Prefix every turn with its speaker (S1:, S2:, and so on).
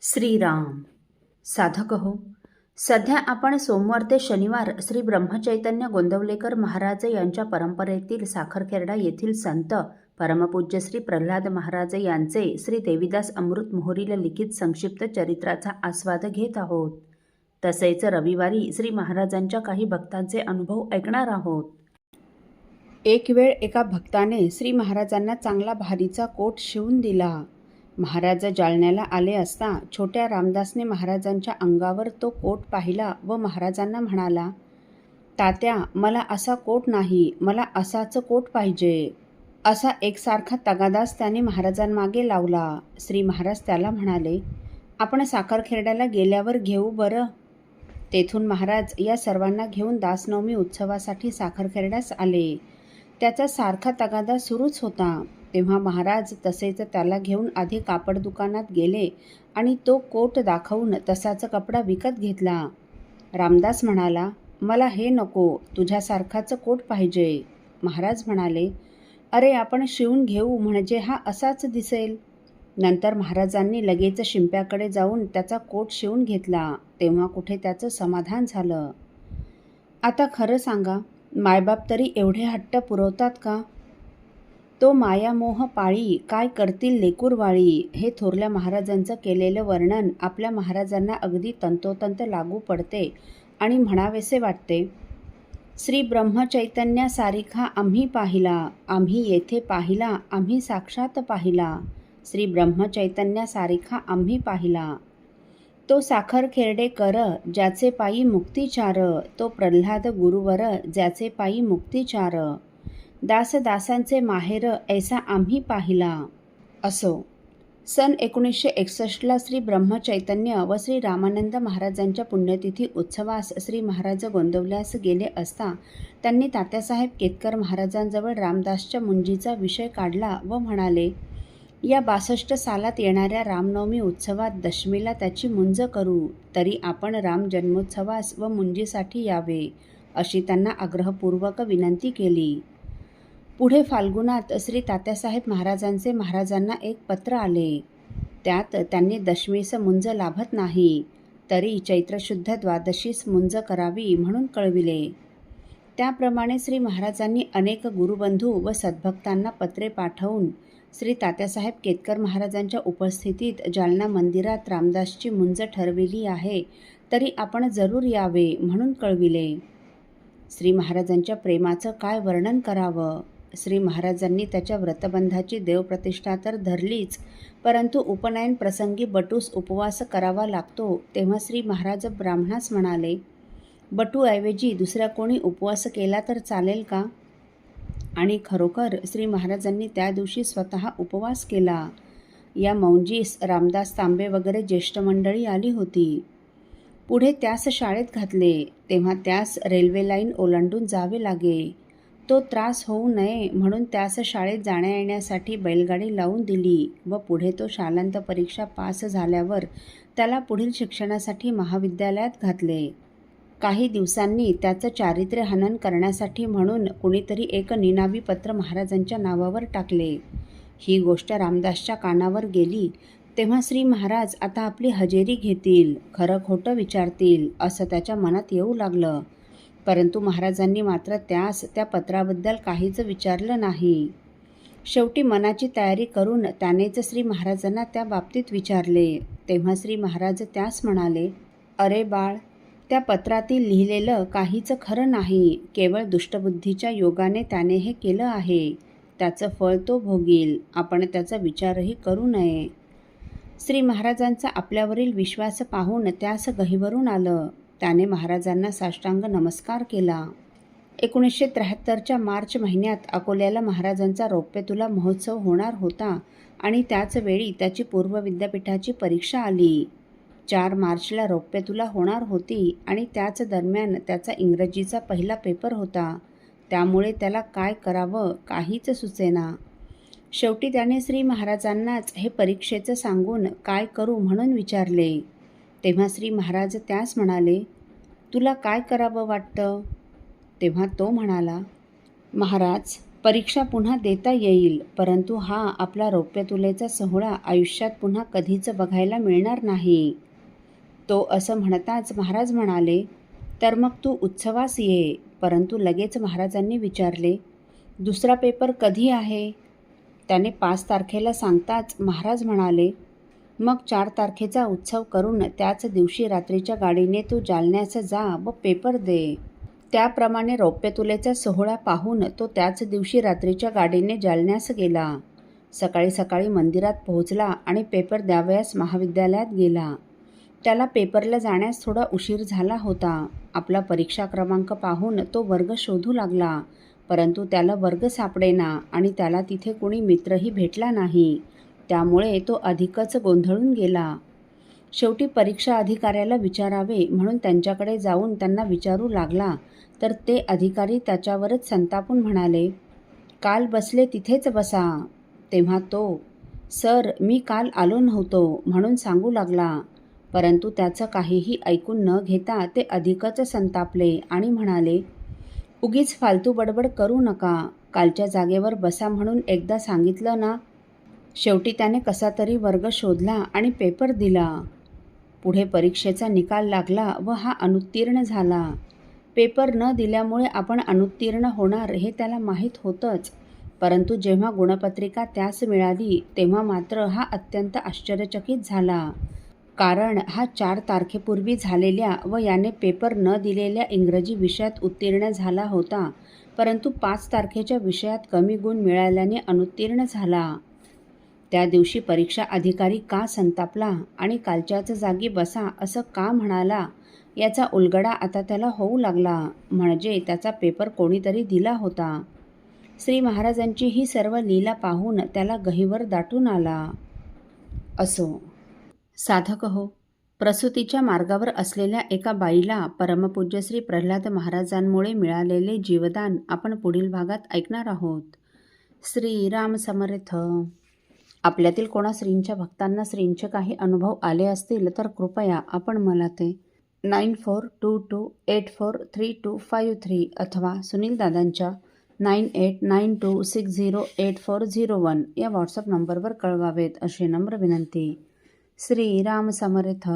S1: श्रीराम. साधक हो, सध्या आपण सोमवार ते शनिवार श्री ब्रह्मचैतन्य गोंदवलेकर महाराज यांच्या परंपरेतील साखरखेर्डा येथील संत परमपूज्य श्री प्रल्हाद महाराज यांचे श्री देवीदास अमृत मोहोरीला लिखित संक्षिप्त चरित्राचा आस्वाद घेत आहोत. तसेच रविवारी श्री महाराजांच्या काही भक्तांचे अनुभव ऐकणार आहोत. एक वेळ एका भक्ताने श्री महाराजांना चांगला भारीचा कोट शिवून दिला. महाराज जालन्याला आले असता छोट्या रामदासने महाराजांच्या अंगावर तो कोट पाहिला व महाराजांना म्हणाला, तात्या, मला असा कोट नाही, मला असाच कोट पाहिजे. असा एकसारखा तगादाच त्याने महाराजांमागे लावला. श्री महाराज त्याला म्हणाले, आपण साखरखेर्ड्याला गेल्यावर घेऊ बरं. तेथून महाराज या सर्वांना घेऊन दासनवमी उत्सवासाठी साखरखेर्ड्यास आले. त्याचा सारखा तगादा सुरूच होता. तेव्हा महाराज तसेच त्याला घेऊन आधी कापड दुकानात गेले आणि तो कोट दाखवून तसाच कपडा विकत घेतला. रामदास म्हणाला, मला हे नको, तुझ्यासारखाच कोट पाहिजे. महाराज म्हणाले, अरे, आपण शिवून घेऊ, म्हणजे हा असाच दिसेल. नंतर महाराजांनी लगेच शिंप्याकडे जाऊन त्याचा कोट शिवून घेतला. तेव्हा कुठे त्याचं समाधान झालं. आता खरं सांगा, मायबाप तरी एवढे हट्ट पुरवतात का? तो मायामोह पाळी, काय करतील लेकूरवाळी, हे थोरल्या महाराजांचं केलेलं वर्णन आपल्या महाराजांना अगदी तंतोतंत लागू पडते आणि म्हणावेसे वाटते. श्री ब्रह्मचैतन्यासारिखा आम्ही पाहिला, आम्ही येथे पाहिला, आम्ही साक्षात पाहिला. श्री ब्रह्मचैतन्यासारिखा आम्ही पाहिला. तो साखरखेर्डे कर, ज्याचे पायी मुक्तिचार, तो प्रल्हाद गुरुवर, ज्याचे पायी मुक्तिचार. दासदासांचे माहेर, ऐसा आम्ही पाहिला. असो. सन 1961ला श्री ब्रह्मचैतन्य व श्री रामानंद महाराजांच्या पुण्यतिथी उत्सवास श्री महाराज गोंदवल्यास गेले असता त्यांनी तात्यासाहेब केतकर महाराजांजवळ रामदासच्या मुंजीचा विषय काढला व म्हणाले, या 62 सालात येणाऱ्या रामनवमी उत्सवात दशमीला त्याची मुंज करू, तरी आपण राम जन्मोत्सवास व मुंजीसाठी यावे, अशी त्यांना आग्रहपूर्वक विनंती केली. पुढे फाल्गुनात श्री तात्यासाहेब महाराजांचे महाराजांना एक पत्र आले. त्यात त्यांनी दशमीस मुंज लाभत नाही, तरी चैत्रशुद्ध द्वादशीस मुंज करावी म्हणून कळविले. त्याप्रमाणे श्री महाराजांनी अनेक गुरुबंधू व सद्भक्तांना पत्रे पाठवून श्री तात्यासाहेब केतकर महाराजांच्या उपस्थितीत जालना मंदिरात रामदासची मुंज ठरविली आहे, तरी आपण जरूर यावे म्हणून कळविले. श्री महाराजांच्या प्रेमाचं काय वर्णन करावं. श्री महाराजांनी त्याच्या व्रतबंधाची देवप्रतिष्ठा तर धरलीच, परंतु उपनयन प्रसंगी बटूस उपवास करावा लागतो. तेव्हा श्री महाराज ब्राह्मणास म्हणाले, बटूऐवजी दुसऱ्या कोणी उपवास केला तर चालेल का? आणि खरोखर श्री महाराजांनी त्या दिवशी स्वतः उपवास केला. या मौंजीस रामदास तांबे वगैरे ज्येष्ठ मंडळी आली होती. पुढे त्यास शाळेत घातले. तेव्हा त्यास रेल्वे लाईन ओलांडून जावे लागे. तो त्रास होऊ नये म्हणून त्यास शाळेत जाण्या येण्यासाठी बैलगाडी लावून दिली व पुढे तो शालांत परीक्षा पास झाल्यावर त्याला पुढील शिक्षणासाठी महाविद्यालयात घातले. काही दिवसांनी त्याचं चारित्र्य हनन करण्यासाठी म्हणून कुणीतरी एक निनावी पत्र महाराजांच्या नावावर टाकले. ही गोष्ट रामदासच्या कानावर गेली. तेव्हा श्री महाराज आता आपली हजेरी घेतील, खरं खोटं विचारतील, असं त्याच्या मनात येऊ लागलं. परंतु महाराजांनी मात्र त्यास त्या पत्राबद्दल काहीच विचारलं नाही. शेवटी मनाची तयारी करून त्यानेच श्री महाराजांना त्या बाबतीत विचारले. तेव्हा श्री महाराज त्यास म्हणाले, अरे बाळ, त्या पत्रातील लिहिलेलं काहीच खरं नाही. केवळ दुष्टबुद्धीच्या योगाने त्याने हे केलं आहे. त्याचं फळ तो भोगील. आपण त्याचा विचारही करू नये. श्री महाराजांचा आपल्यावरील विश्वास पाहून त्यास गहिवरून आलं. त्याने महाराजांना साष्टांग नमस्कार केला. 1973च्या मार्च महिन्यात अकोल्याला महाराजांचा रौप्यतुला महोत्सव होणार होता आणि त्याच वेळी त्याची पूर्व विद्यापीठाची परीक्षा आली. 4 मार्चला रौप्यतुला होणार होती आणि त्याच दरम्यान त्याचा इंग्रजीचा पहिला पेपर होता. त्यामुळे त्याला काय करावं काहीच सुचेना. शेवटी त्याने श्री महाराजांनाच हे परीक्षेचं सांगून काय करू म्हणून विचारले. तेव्हा श्री महाराज त्यास म्हणाले, तुला काय करावं वाटतं? तेव्हा तो म्हणाला, महाराज, परीक्षा पुन्हा देता येईल, परंतु हा आपला रौप्यतुलेचा सोहळा आयुष्यात पुन्हा कधीच बघायला मिळणार नाही. तो असं म्हणताच महाराज म्हणाले, तर मग तू उत्सवास ये. परंतु लगेच महाराजांनी विचारले, दुसरा पेपर कधी आहे? त्याने 5 तारखेला सांगताच महाराज म्हणाले, मग 4 तारखेचा उत्सव करून त्याच दिवशी रात्रीच्या गाडीने तू जालन्यास जा व पेपर दे. त्याप्रमाणे रौप्यतुलेचा सोहळा पाहून तो त्याच दिवशी रात्रीच्या गाडीने जालन्यास गेला. सकाळी सकाळी मंदिरात पोहोचला आणि पेपर द्यावयास महाविद्यालयात गेला. त्याला पेपरला जाण्यास थोडा उशीर झाला होता. आपला परीक्षा क्रमांक पाहून तो वर्ग शोधू लागला, परंतु त्याला वर्ग सापडेना आणि त्याला तिथे कुणी मित्रही भेटला नाही. त्यामुळे तो अधिकच गोंधळून गेला. शेवटी परीक्षा अधिकाऱ्याला विचारावे म्हणून त्यांच्याकडे जाऊन त्यांना विचारू लागला, तर ते अधिकारी त्याच्यावरच संतापून म्हणाले, काल बसले तिथेच बसा. तेव्हा तो, सर मी काल आलो नव्हतो म्हणून सांगू लागला. परंतु त्याचं काहीही ऐकून न घेता ते अधिकच संतापले आणि म्हणाले, उगीच फालतू बडबड करू नका. कालच्या जागेवर बसा म्हणून एकदा सांगितलं ना. शेवटी त्याने कसा तरी वर्ग शोधला आणि पेपर दिला. पुढे परीक्षेचा निकाल लागला व हा अनुत्तीर्ण झाला. पेपर न दिल्यामुळे आपण अनुत्तीर्ण होणार हे त्याला माहीत होतंच, परंतु जेव्हा गुणपत्रिका त्यास मिळाली तेव्हा मात्र हा अत्यंत आश्चर्यचकित झाला. कारण हा 4 तारखेपूर्वी झालेल्या व याने पेपर न दिलेल्या इंग्रजी विषयात उत्तीर्ण झाला होता, परंतु 5 तारखेच्या विषयात कमी गुण मिळाल्याने अनुत्तीर्ण झाला. त्या दिवशी परीक्षा अधिकारी का संतापला आणि कालच्याच जागी बसा असं का म्हणाला, याचा उलगडा आता त्याला होऊ लागला. म्हणजे त्याचा पेपर कोणीतरी दिला होता. श्री महाराजांची ही सर्व लीला पाहून त्याला गहिवर दाटून आला. असो. साधक हो, प्रसूतीच्या मार्गावर असलेल्या एका बाईला परमपूज्य श्री प्रल्हाद महाराजांमुळे मिळालेले जीवदान आपण पुढील भागात ऐकणार आहोत. श्रीराम समर्थ. आपल्यातील कोणा श्रींच्या भक्तांना श्रींचे काही अनुभव आले असतील तर कृपया आपण मला ते 9422843253 अथवा सुनील दादांच्या 9892608401 या व्हॉट्सअप नंबरवर कळवावेत अशी नम्र विनंती. श्रीराम समर्थ.